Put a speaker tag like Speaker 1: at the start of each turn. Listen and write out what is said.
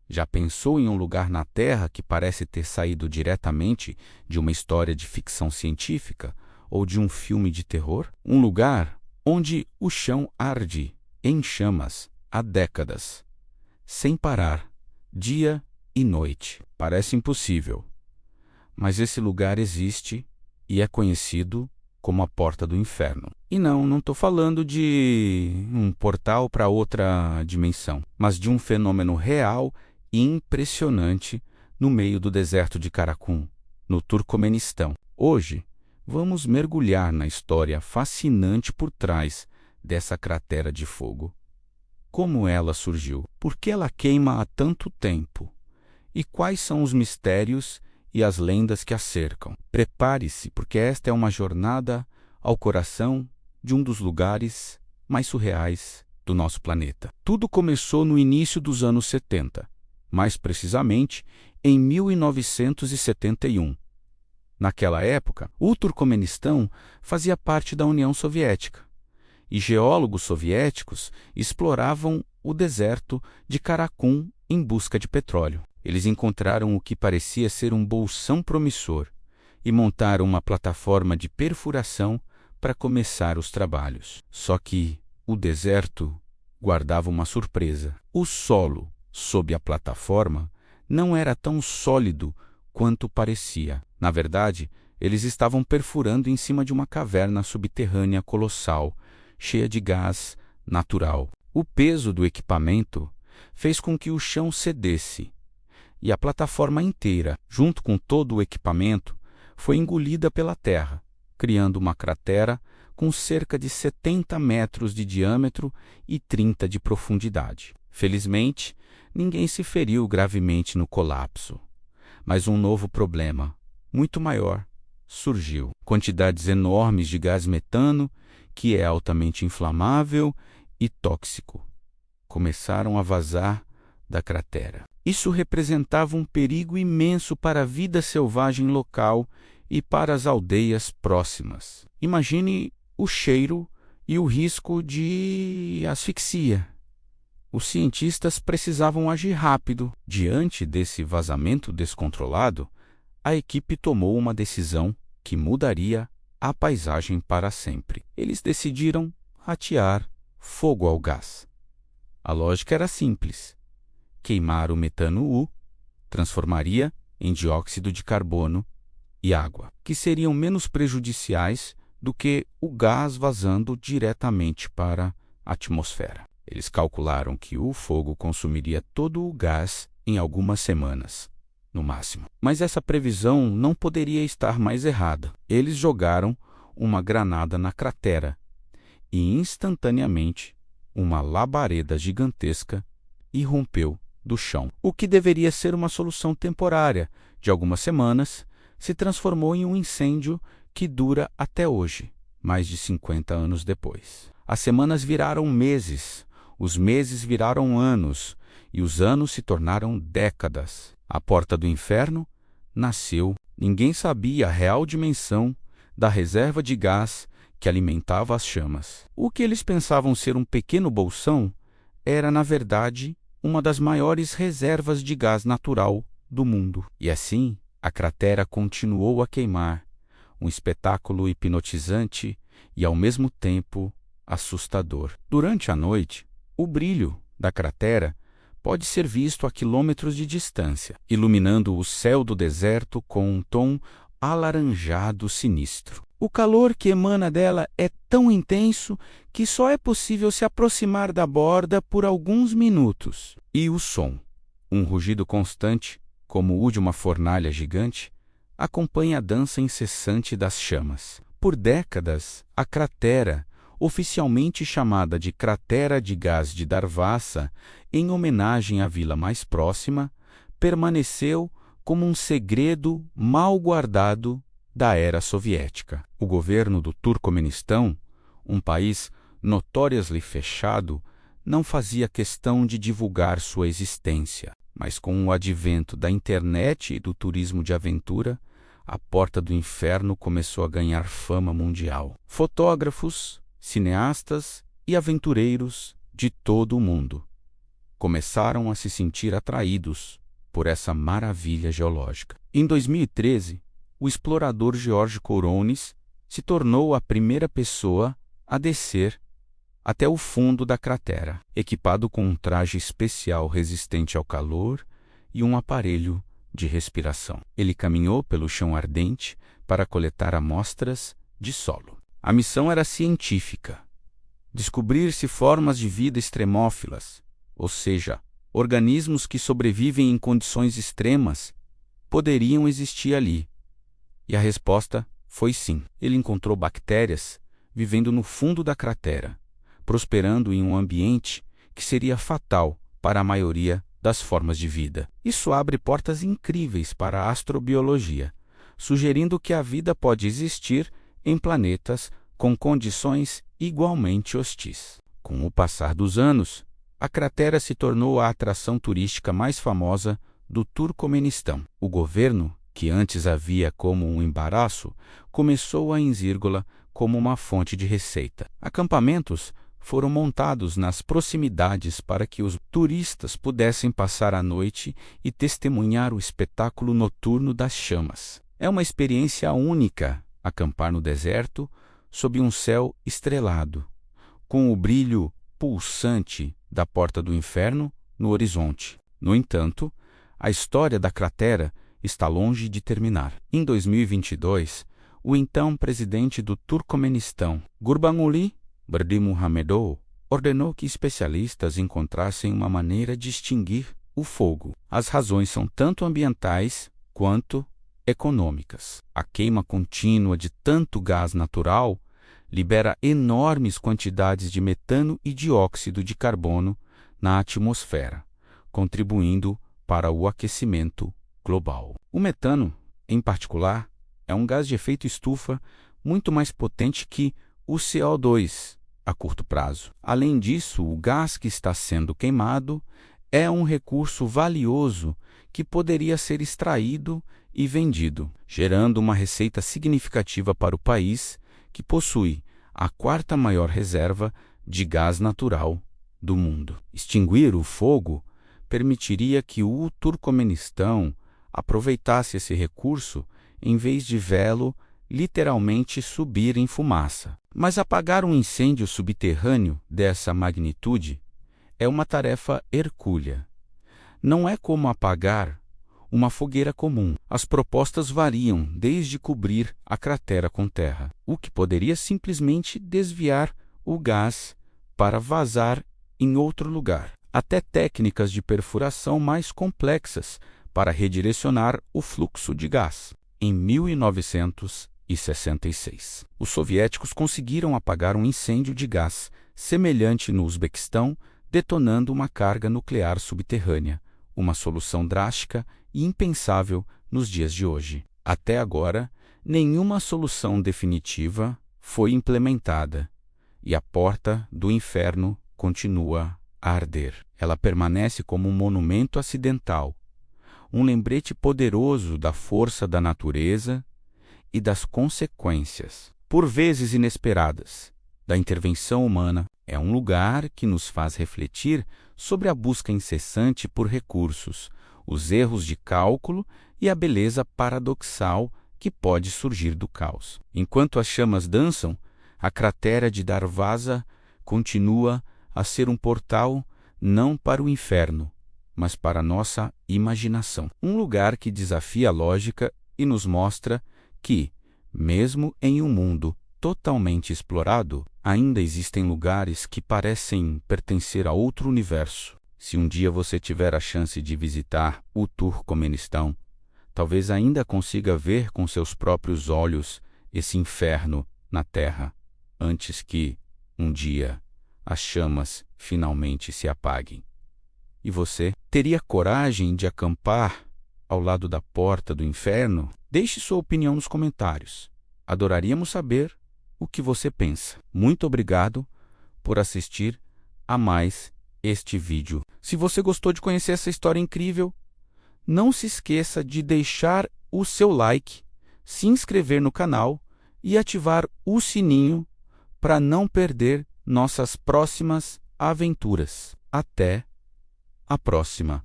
Speaker 1: Já pensou em um lugar na Terra que parece ter saído diretamente de uma história de ficção científica ou de um filme de terror? Um lugar onde o chão arde em chamas há décadas, sem parar, dia e noite. Parece impossível, mas esse lugar existe e é conhecido como a Porta do Inferno. E não estou falando de um portal para outra dimensão, mas de um fenômeno real e impressionante no meio do deserto de Karakum, no Turcomenistão. Hoje, vamos mergulhar na história fascinante por trás dessa cratera de fogo. Como ela surgiu? Por que ela queima há tanto tempo? E quais são os mistérios e as lendas que a cercam? Prepare-se, porque esta é uma jornada ao coração de um dos lugares mais surreais do nosso planeta. Tudo começou no início dos anos 70, mais precisamente em 1971. Naquela época, o Turcomenistão fazia parte da União Soviética, e geólogos soviéticos exploravam o deserto de Karakum em busca de petróleo. Eles encontraram o que parecia ser um bolsão promissor e montaram uma plataforma de perfuração para começar os trabalhos. Só que o deserto guardava uma surpresa. O solo sob a plataforma não era tão sólido quanto parecia. Na verdade, eles estavam perfurando em cima de uma caverna subterrânea colossal, cheia de gás natural. O peso do equipamento fez com que o chão cedesse, e a plataforma inteira, junto com todo o equipamento, foi engolida pela terra, criando uma cratera com cerca de 70 metros de diâmetro e 30 de profundidade. Felizmente, ninguém se feriu gravemente no colapso, mas um novo problema, muito maior, surgiu. Quantidades enormes de gás metano, que é altamente inflamável e tóxico, começaram a vazar da cratera. Isso representava um perigo imenso para a vida selvagem local e para as aldeias próximas. Imagine o cheiro e o risco de asfixia. Os cientistas precisavam agir rápido. Diante desse vazamento descontrolado, a equipe tomou uma decisão que mudaria a paisagem para sempre. Eles decidiram atear fogo ao gás. A lógica era simples. Queimar o metano U transformaria em dióxido de carbono e água, que seriam menos prejudiciais do que o gás vazando diretamente para a atmosfera. Eles calcularam que o fogo consumiria todo o gás em algumas semanas, no máximo. Mas essa previsão não poderia estar mais errada. Eles jogaram uma granada na cratera e, instantaneamente, uma labareda gigantesca irrompeu do chão. O que deveria ser uma solução temporária de algumas semanas se transformou em um incêndio que dura até hoje, mais de 50 anos depois. As semanas viraram meses, os meses viraram anos e os anos se tornaram décadas. A Porta do Inferno nasceu. Ninguém sabia a real dimensão da reserva de gás que alimentava as chamas. O que eles pensavam ser um pequeno bolsão era, na verdade, uma das maiores reservas de gás natural do mundo. E assim, a cratera continuou a queimar, um espetáculo hipnotizante e, ao mesmo tempo, assustador. Durante a noite, o brilho da cratera pode ser visto a quilômetros de distância, iluminando o céu do deserto com um tom alaranjado sinistro. O calor que emana dela é tão intenso que só é possível se aproximar da borda por alguns minutos. E o som, um rugido constante, como o de uma fornalha gigante, acompanha a dança incessante das chamas. Por décadas, a cratera, oficialmente chamada de Cratera de Gás de Darvaza, em homenagem à vila mais próxima, permaneceu como um segredo mal guardado da era soviética. O governo do Turcomenistão, um país notoriously fechado, não fazia questão de divulgar sua existência. Mas com o advento da internet e do turismo de aventura, a Porta do Inferno começou a ganhar fama mundial. Fotógrafos, cineastas e aventureiros de todo o mundo começaram a se sentir atraídos por essa maravilha geológica. Em 2013, o explorador George Courones se tornou a primeira pessoa a descer até o fundo da cratera, equipado com um traje especial resistente ao calor e um aparelho de respiração. Ele caminhou pelo chão ardente para coletar amostras de solo. A missão era científica: descobrir se formas de vida extremófilas, ou seja, organismos que sobrevivem em condições extremas, poderiam existir ali. E a resposta foi sim. Ele encontrou bactérias vivendo no fundo da cratera, prosperando em um ambiente que seria fatal para a maioria das formas de vida. Isso abre portas incríveis para a astrobiologia, sugerindo que a vida pode existir em planetas com condições igualmente hostis. Com o passar dos anos, a cratera se tornou a atração turística mais famosa do Turcomenistão. O governo, que antes a via como um embaraço, começou a enxergá-la como uma fonte de receita. Acampamentos foram montados nas proximidades para que os turistas pudessem passar a noite e testemunhar o espetáculo noturno das chamas. É uma experiência única acampar no deserto sob um céu estrelado, com o brilho pulsante da porta do inferno no horizonte. No entanto, a história da cratera está longe de terminar. Em 2022, o então presidente do Turcomenistão, Gurbanguly Berdimuhamedov, ordenou que especialistas encontrassem uma maneira de extinguir o fogo. As razões são tanto ambientais quanto econômicas. A queima contínua de tanto gás natural libera enormes quantidades de metano e dióxido de carbono na atmosfera, contribuindo para o aquecimento global. O metano, em particular, é um gás de efeito estufa muito mais potente que o CO2 a curto prazo. Além disso, o gás que está sendo queimado é um recurso valioso que poderia ser extraído e vendido, gerando uma receita significativa para o país, que possui a quarta maior reserva de gás natural do mundo. Extinguir o fogo permitiria que o Turcomenistão aproveitasse esse recurso em vez de vê-lo literalmente subir em fumaça. Mas apagar um incêndio subterrâneo dessa magnitude é uma tarefa hercúlea. Não é como apagar uma fogueira comum. As propostas variam desde cobrir a cratera com terra, o que poderia simplesmente desviar o gás para vazar em outro lugar, até técnicas de perfuração mais complexas para redirecionar o fluxo de gás. Em 1966, os soviéticos conseguiram apagar um incêndio de gás semelhante no Uzbequistão, detonando uma carga nuclear subterrânea, uma solução drástica e impensável nos dias de hoje. Até agora, nenhuma solução definitiva foi implementada e a porta do inferno continua a arder. Ela permanece como um monumento acidental, um lembrete poderoso da força da natureza e das consequências, por vezes inesperadas, da intervenção humana. É um lugar que nos faz refletir sobre a busca incessante por recursos, os erros de cálculo e a beleza paradoxal que pode surgir do caos. Enquanto as chamas dançam, a cratera de Darvaza continua a ser um portal não para o inferno, mas para nossa imaginação. Um lugar que desafia a lógica e nos mostra que, mesmo em um mundo totalmente explorado, ainda existem lugares que parecem pertencer a outro universo. Se um dia você tiver a chance de visitar o Turcomenistão, talvez ainda consiga ver com seus próprios olhos esse inferno na Terra, antes que, um dia, as chamas finalmente se apaguem. E você teria coragem de acampar ao lado da porta do inferno? Deixe sua opinião nos comentários. Adoraríamos saber o que você pensa. Muito obrigado por assistir a mais este vídeo. Se você gostou de conhecer essa história incrível, não se esqueça de deixar o seu like, se inscrever no canal e ativar o sininho para não perder nossas próximas aventuras. Até a próxima!